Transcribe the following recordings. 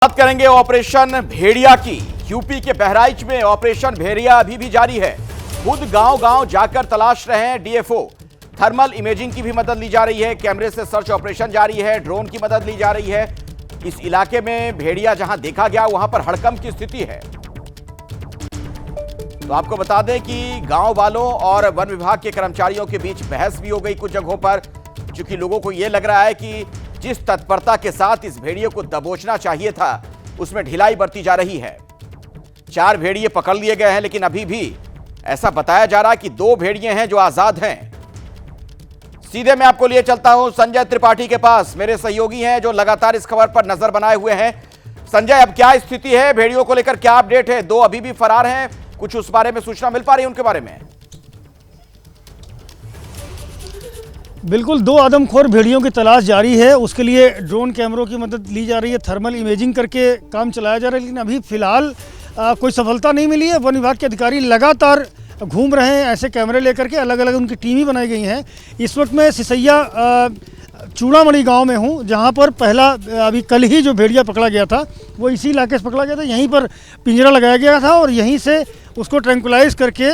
बात करेंगे ऑपरेशन भेड़िया की। यूपी के बहराइच में ऑपरेशन भेड़िया अभी भी जारी है। खुद गांव-गांव जाकर तलाश रहे हैं डीएफओ। थर्मल इमेजिंग की भी मदद ली जा रही है, कैमरे से सर्च ऑपरेशन जारी है, ड्रोन की मदद ली जा रही है। इस इलाके में भेड़िया जहां देखा गया वहां पर हड़कंप की स्थिति है। तो आपको बता दें कि गांव वालों और वन विभाग के कर्मचारियों के बीच बहस भी हो गई कुछ जगहों पर, क्योंकि लोगों को यह लग रहा है कि जिस तत्परता के साथ इस भेड़िए को दबोचना चाहिए था उसमें ढिलाई बरती जा रही है। 4 भेड़िए पकड़ लिए गए हैं, लेकिन अभी भी ऐसा बताया जा रहा है कि 2 भेड़िए हैं जो आजाद हैं। सीधे मैं आपको लिए चलता हूं संजय त्रिपाठी के पास। मेरे सहयोगी हैं जो लगातार इस खबर पर नजर बनाए हुए हैं। संजय, अब क्या स्थिति है? भेड़ियों को लेकर क्या अपडेट है? 2 अभी भी फरार हैं, कुछ उस बारे में सूचना मिल पा रही है उनके बारे में? बिल्कुल, 2 आदमखोर भेड़ियों की तलाश जारी है। उसके लिए ड्रोन कैमरों की मदद ली जा रही है, थर्मल इमेजिंग करके काम चलाया जा रहा है, लेकिन अभी फिलहाल कोई सफलता नहीं मिली है। वन विभाग के अधिकारी लगातार घूम रहे हैं ऐसे कैमरे लेकर के, अलग अलग उनकी टीमें बनाई गई हैं। इस वक्त मैं सिसैया चूड़ामणि गांव में हूं, जहां पर पहला अभी कल ही जो भेड़िया पकड़ा गया था वो इसी इलाके से पकड़ा गया था। यहीं पर पिंजरा लगाया गया था और यहीं से उसको ट्रैंकुलाइज करके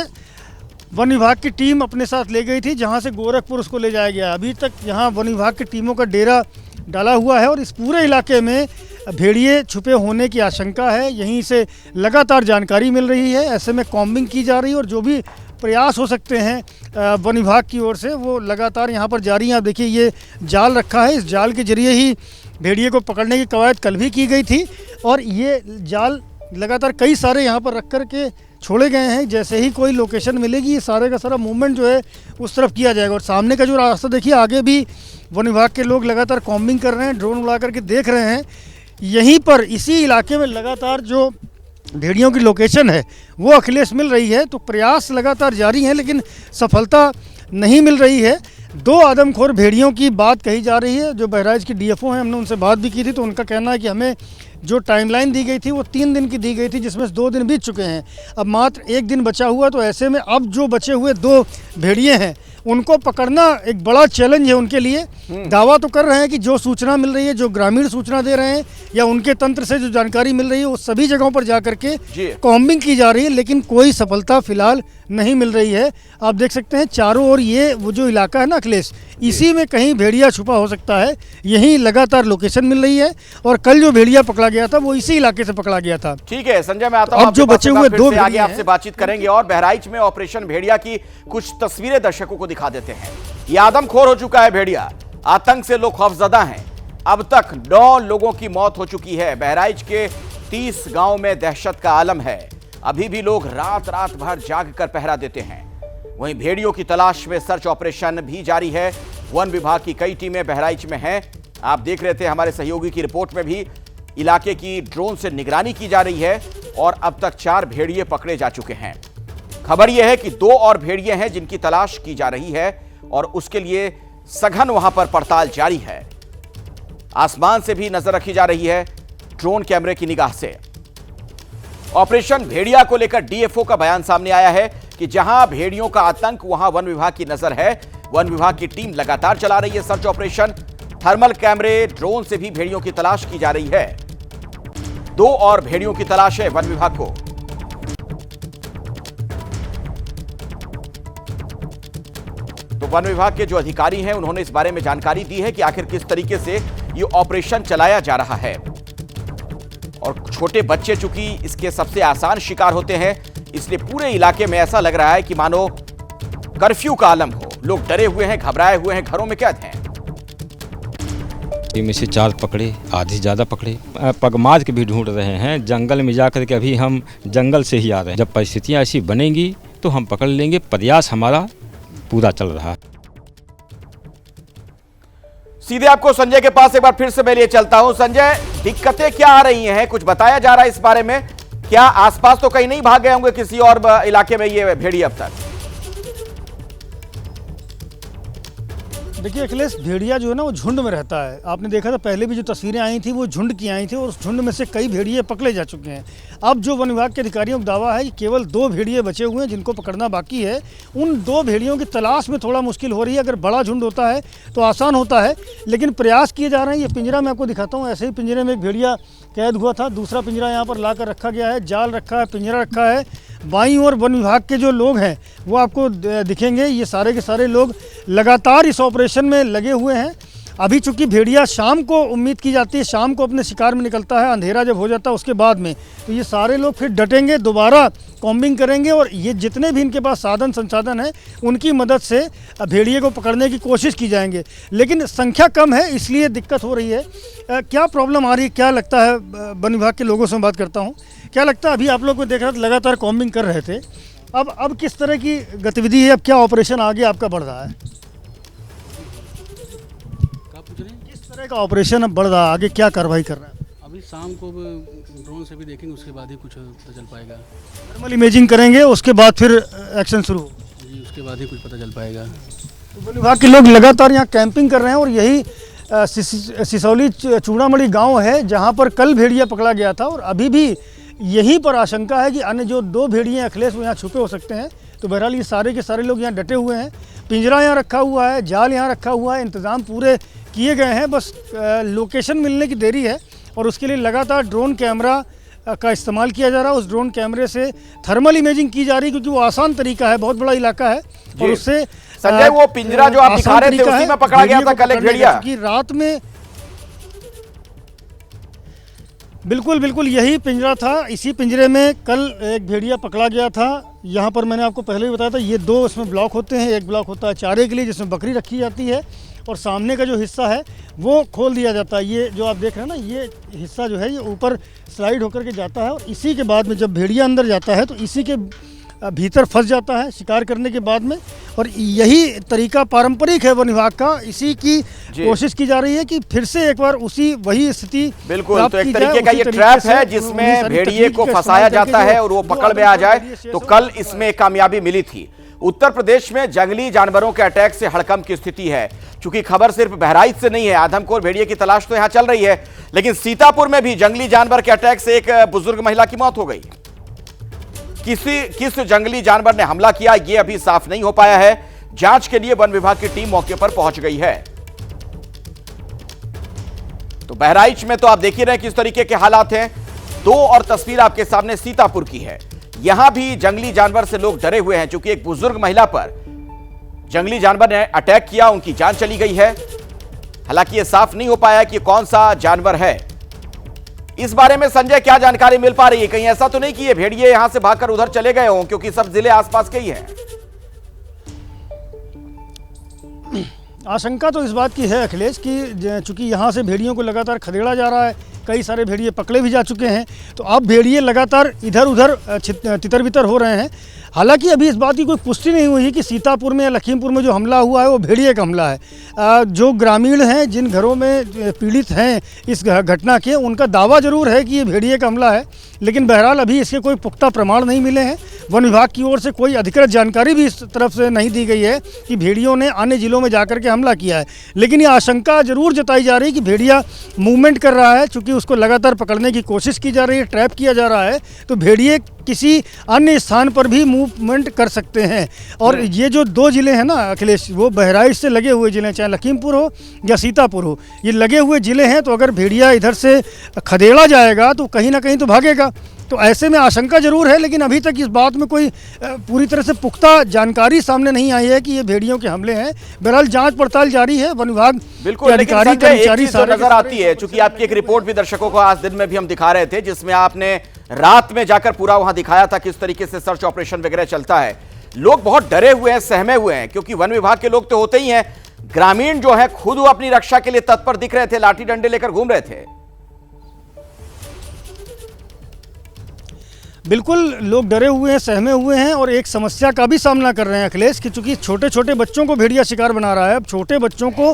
वन विभाग की टीम अपने साथ ले गई थी, जहां से गोरखपुर उसको ले जाया गया। अभी तक यहां वन विभाग की टीमों का डेरा डाला हुआ है और इस पूरे इलाके में भेड़िए छुपे होने की आशंका है। यहीं से लगातार जानकारी मिल रही है, ऐसे में कॉम्बिंग की जा रही है और जो भी प्रयास हो सकते हैं वन विभाग की ओर से वो लगातार यहाँ पर जारी हैं। आप देखिए, ये जाल रखा है, इस जाल के जरिए ही भेड़िए को पकड़ने की कवायद कल भी की गई थी और ये जाल लगातार कई सारे यहाँ पर रख कर के छोड़े गए हैं। जैसे ही कोई लोकेशन मिलेगी ये सारे का सारा मूवमेंट जो है उस तरफ किया जाएगा। और सामने का जो रास्ता देखिए, आगे भी वन विभाग के लोग लगातार कॉम्बिंग कर रहे हैं, ड्रोन उड़ा करके देख रहे हैं। यहीं पर इसी इलाके में लगातार जो भेड़ियों की लोकेशन है वो अखिलेश मिल रही है, तो प्रयास लगातार जारी हैं, लेकिन सफलता नहीं मिल रही है। 2 आदमखोर भेड़ियों की बात कही जा रही है। जो बहराइच की डीएफओ हैं, हमने उनसे बात भी की थी, तो उनका कहना है कि हमें जो टाइमलाइन दी गई थी वो 3 दिन की दी गई थी, जिसमें से 2 दिन बीत चुके हैं। अब मात्र 1 दिन बचा हुआ, तो ऐसे में अब जो बचे हुए 2 भेड़िए हैं उनको पकड़ना एक बड़ा चैलेंज है उनके लिए। दावा तो कर रहे हैं कि जो सूचना मिल रही है, जो ग्रामीण सूचना दे रहे हैं या उनके तंत्र से जो जानकारी मिल रही है, वो सभी जगहों पर जा करके कॉम्बिंग की जा रही है, लेकिन कोई सफलता फिलहाल नहीं मिल रही है। आप देख सकते हैं चारों ओर ये वो जो इलाका है ना अखिलेश, इसी में कहीं भेड़िया छुपा हो सकता है। यहीं लगातार लोकेशन मिल रही है और कल जो भेड़िया पकड़ा गया था वो इसी इलाके से पकड़ा गया था। ठीक है संजय, मैं आता हूं। अब जो बचे हुए 2 आगे आपसे बातचीत करेंगे और बहराइच में ऑपरेशन भेड़िया की कुछ तस्वीरें दर्शकों को दिखा देते हैं। ये आदमखोर हो चुका है भेड़िया, आतंक से लोग खौफजदा हैं। अब तक 9 लोगों की मौत हो चुकी है। बहराइच के 30 गांव में दहशत का आलम है। अभी भी लोग रात रात भर जाग कर पहरा देते हैं। वहीं भेड़ियों की तलाश में सर्च ऑपरेशन भी जारी है। वन विभाग की कई टीमें बहराइच में हैं। आप देख रहे थे हमारे सहयोगी की रिपोर्ट में भी इलाके की ड्रोन से निगरानी की जा रही है और अब तक 4 भेड़िए पकड़े जा चुके हैं। खबर यह है कि 2 और भेड़िए हैं जिनकी तलाश की जा रही है और उसके लिए सघन वहां पर पड़ताल जारी है। आसमान से भी नजर रखी जा रही है ड्रोन कैमरे की निगाह से। ऑपरेशन भेड़िया को लेकर डीएफओ का बयान सामने आया है कि जहां भेड़ियों का आतंक वहां वन विभाग की नजर है। वन विभाग की टीम लगातार चला रही है सर्च ऑपरेशन। थर्मल कैमरे, ड्रोन से भी भेड़ियों की तलाश की जा रही है। 2 और भेड़ियों की तलाश है वन विभाग को। तो वन विभाग के जो अधिकारी हैं उन्होंने इस बारे में जानकारी दी है कि आखिर किस तरीके से ये ऑपरेशन चलाया जा रहा है। और छोटे बच्चे चूंकि इसके सबसे आसान शिकार होते हैं, इसलिए पूरे इलाके में ऐसा लग रहा है कि मानो कर्फ्यू का आलम हो। लोग डरे हुए हैं, घबराए हुए हैं, घरों में कैद हैं। में से 4 पकड़े, आधी ज़्यादा पकड़े। पगमाज के भी ढूंढ रहे हैं, जंगल में जाकर के अभी हम जंगल से ही आ रहे हैं। जब परिस्थितियाँ ऐसी बनेंगी तो हम पकड़ लेंगे। प्रयास हमारा पूरा चल रहा है। सीधे आपको संजय के पास एक बार फिर से मैं लिए चलता हूं। संजय, दिक्कतें क्या आ रही हैं? कुछ बताया जा रहा है इस बारे में? क्या आसपास तो कहीं नहीं भाग गए होंगे किसी और इलाके में ये भेड़िए अब तक? देखिए अखिलेश, भेड़िया जो है ना वो झुंड में रहता है। आपने देखा था पहले भी जो तस्वीरें आई थी वो झुंड की आई थी और उस झुंड में से कई भेड़िए पकड़े जा चुके हैं। अब जो वन विभाग के अधिकारियों का दावा है कि केवल 2 भेड़िए बचे हुए हैं जिनको पकड़ना बाकी है। उन 2 भेड़ियों की तलाश में थोड़ा मुश्किल हो रही है। अगर बड़ा झुंड होता है तो आसान होता है, लेकिन प्रयास किए जा रहे हैं। ये पिंजरा मैं आपको दिखाता हूँ। ऐसे ही पिंजरे में एक भेड़िया कैद हुआ था, दूसरा पिंजरा यहाँ पर ला कर रखा गया है, जाल रखा है, पिंजरा रखा है। बाईं ओर वन विभाग के जो लोग हैं वो आपको दिखेंगे। ये सारे के सारे लोग लगातार इस ऑपरेशन में लगे हुए हैं। अभी चूंकि भेड़िया शाम को उम्मीद की जाती है, शाम को अपने शिकार में निकलता है, अंधेरा जब हो जाता है उसके बाद में, तो ये सारे लोग फिर डटेंगे, दोबारा कॉम्बिंग करेंगे और ये जितने भी इनके पास साधन संसाधन हैं उनकी मदद से भेड़िए को पकड़ने की कोशिश की जाएंगे। लेकिन संख्या कम है इसलिए दिक्कत हो रही है। क्या प्रॉब्लम आ रही है, क्या लगता है? वन विभाग के लोगों से मैं बात करता हूँ। क्या लगता है, अभी आप लोग को देख रहे थे लगातार कॉम्बिंग कर रहे थे, अब किस तरह की गतिविधि है? अब क्या ऑपरेशन आगे आपका बढ़ रहा है? किस तरह का ऑपरेशन अब बढ़ रहा है, आगे क्या कार्रवाई कर रहा है? अभी शाम को ड्रोन से भी देखेंगे, उसके बाद ही कुछ पता चल पाएगा। थर्मल इमेजिंग करेंगे, उसके बाद फिर एक्शन शुरू होगा जी, उसके बाद ही कुछ पता चल पाएगा। तो वन विभाग के लोग लगातार यहाँ कैंपिंग कर रहे हैं और यही सिसौली चूड़ामणि गांव है जहां पर कल भेड़िया पकड़ा गया था और अभी भी यहीं पर आशंका है कि अन्य जो 2 भेड़िए अखिलेश वो यहाँ छुपे हो सकते हैं। तो बहरहाल ये सारे के सारे लोग यहाँ डटे हुए हैं। पिंजरा यहाँ रखा हुआ है, जाल यहाँ रखा हुआ है, इंतज़ाम पूरे किए गए हैं। बस लोकेशन मिलने की देरी है और उसके लिए लगातार ड्रोन कैमरा का इस्तेमाल किया जा रहा है। उस ड्रोन कैमरे से थर्मल इमेजिंग की जा रही है क्योंकि वो आसान तरीका है, बहुत बड़ा इलाका है और उससे संजय वो पिंजरा जो आप दिखा रहे थे उसी में पकड़ा गया था कल एक भेड़िया कि रात में। बिल्कुल यही पिंजरा था, इसी पिंजरे में कल एक भेड़िया पकड़ा गया था। यहाँ पर मैंने आपको पहले भी बताया था, ये 2 इसमें ब्लॉक होते हैं। एक ब्लॉक होता है चारे के लिए जिसमें बकरी रखी जाती है और सामने का जो हिस्सा है वो खोल दिया जाता है। ये जो आप देख रहे हैं ना, ये हिस्सा जो है ये ऊपर स्लाइड होकर के जाता है और इसी के बाद में जब भेड़िया अंदर जाता है तो इसी के भीतर फंस जाता है शिकार करने के बाद में। और यही तरीका पारंपरिक है वन विभाग का, इसी की कोशिश की जा रही है कि फिर से एक बार वही स्थिति। बिल्कुल, तो एक तरीके का ये ट्रैप है जिसमें भेड़िए को फंसाया जाता है और वो पकड़ में आ जाए। तो कल इसमें कामयाबी मिली थी। उत्तर प्रदेश में जंगली जानवरों के अटैक से हड़कंप की स्थिति है। चूंकि खबर सिर्फ बहराइच से नहीं है, आदमखोर भेड़िए की तलाश तो यहां चल रही है, लेकिन सीतापुर में भी जंगली जानवर के अटैक से एक बुजुर्ग महिला की मौत हो गई। किस जंगली जानवर ने हमला किया ये अभी साफ नहीं हो पाया है। जांच के लिए वन विभाग की टीम मौके पर पहुंच गई है। तो बहराइच में तो आप देख ही रहे हैं किस तरीके के हालात हैं। 2 और तस्वीर आपके सामने सीतापुर की है। यहां भी जंगली जानवर से लोग डरे हुए हैं, चूंकि एक बुजुर्ग महिला पर जंगली जानवर ने अटैक किया, उनकी जान चली गई है। हालांकि यह साफ नहीं हो पाया कि कौन सा जानवर है। इस बारे में संजय क्या जानकारी मिल पा रही है? कहीं ऐसा तो नहीं कि ये भेड़िए यहां से भागकर उधर चले गए हों, क्योंकि सब जिले आसपास के ही हैं। आशंका तो इस बात की है अखिलेश कि चूंकि यहाँ से भेड़ियों को लगातार खदेड़ा जा रहा है, कई सारे भेड़िए पकड़े भी जा चुके हैं, तो अब भेड़िए लगातार इधर उधर तितर बितर हो रहे हैं। हालांकि अभी इस बात की कोई पुष्टि नहीं हुई है कि सीतापुर में या लखीमपुर में जो हमला हुआ है वो भेड़िए का हमला है। जो ग्रामीण हैं, जिन घरों में पीड़ित हैं इस घटना के, उनका दावा जरूर है कि ये भेड़िए का हमला है, लेकिन बहरहाल अभी इसके कोई पुख्ता प्रमाण नहीं मिले हैं। वन विभाग की ओर से कोई अधिकृत जानकारी भी इस तरफ से नहीं दी गई है कि भेड़ियों ने अन्य जिलों में जाकर के हमला किया है। लेकिन ये आशंका जरूर जताई जा रही है कि भेड़िया मूवमेंट कर रहा है, चूँकि उसको लगातार पकड़ने की कोशिश की जा रही है, ट्रैप किया जा रहा है, तो भेड़िए किसी अन्य स्थान पर भी मूवमेंट कर सकते हैं। और ये जो 2 जिले हैं ना अखिलेश, वो बहराइच से लगे हुए जिले हैं, चाहे लखीमपुर हो या सीतापुर हो, ये लगे हुए जिले हैं। तो अगर भेड़िया इधर से खदेड़ा जाएगा तो कहीं ना कहीं तो भागेगा। तो ऐसे में आशंका जरूर है, लेकिन अभी तक इस बात में कोई पूरी तरह से पुख्ता जानकारी सामने नहीं आई है कि ये भेड़ियों के हमले हैं। बहरहाल जांच पड़ताल जारी है। वन विभाग के अधिकारी कर्मचारी सारे नजर आती है, चूंकि आपकी एक रिपोर्ट भी दर्शकों को आज दिन में भी हम दिखा रहे थे, जिसमें आपने रात में जाकर पूरा वहां दिखाया था किस तरीके से सर्च ऑपरेशन वगैरह चलता है। लोग बहुत डरे हुए हैं, सहमे हुए हैं, क्योंकि वन विभाग के लोग तो होते ही हैं, ग्रामीण जो है खुद अपनी रक्षा के लिए तत्पर दिख रहे थे, लाठी डंडे लेकर घूम रहे थे। बिल्कुल लोग डरे हुए हैं, सहमे हुए हैं और एक समस्या का भी सामना कर रहे हैं अखिलेश कि चूंकि छोटे छोटे बच्चों को भेड़िया शिकार बना रहा है। अब छोटे बच्चों को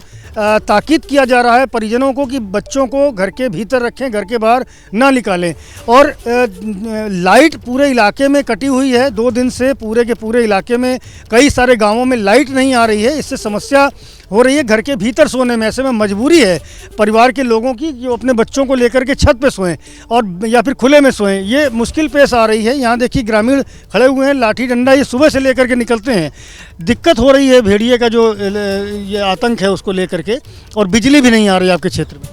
ताकीद किया जा रहा है परिजनों को कि बच्चों को घर के भीतर रखें, घर के बाहर ना निकालें। और लाइट पूरे इलाके में कटी हुई है। 2 दिन से पूरे के पूरे इलाके में कई सारे गाँवों में लाइट नहीं आ रही है। इससे समस्या हो रही है घर के भीतर सोने में। ऐसे में मजबूरी है परिवार के लोगों की जो अपने बच्चों को लेकर के छत पे सोएं और या फिर खुले में सोएं, ये मुश्किल पेश आ रही है। यहाँ देखिए ग्रामीण खड़े हुए हैं, लाठी डंडा ये सुबह से लेकर के निकलते हैं। दिक्कत हो रही है भेड़िए का जो ये आतंक है उसको लेकर के, और बिजली भी नहीं आ रही आपके क्षेत्र में।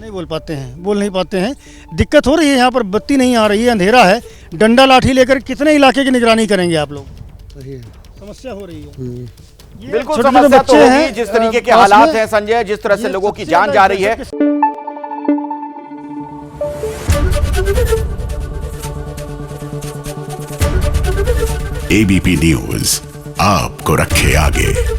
नहीं बोल नहीं पाते हैं। दिक्कत हो रही है, यहाँ पर बत्ती नहीं आ रही है, अंधेरा है, डंडा लाठी लेकर कितने इलाके की निगरानी करेंगे आप लोग? समस्या हो रही है। बिल्कुल छोटे-छोटे समस्या तो बच्चे होगी, हैं, जिस तरीके के पास हालात में। हैं संजय, जिस तरह से ये लोगों की सबसे जान जा रही है। एबीपी न्यूज आपको रखे आगे।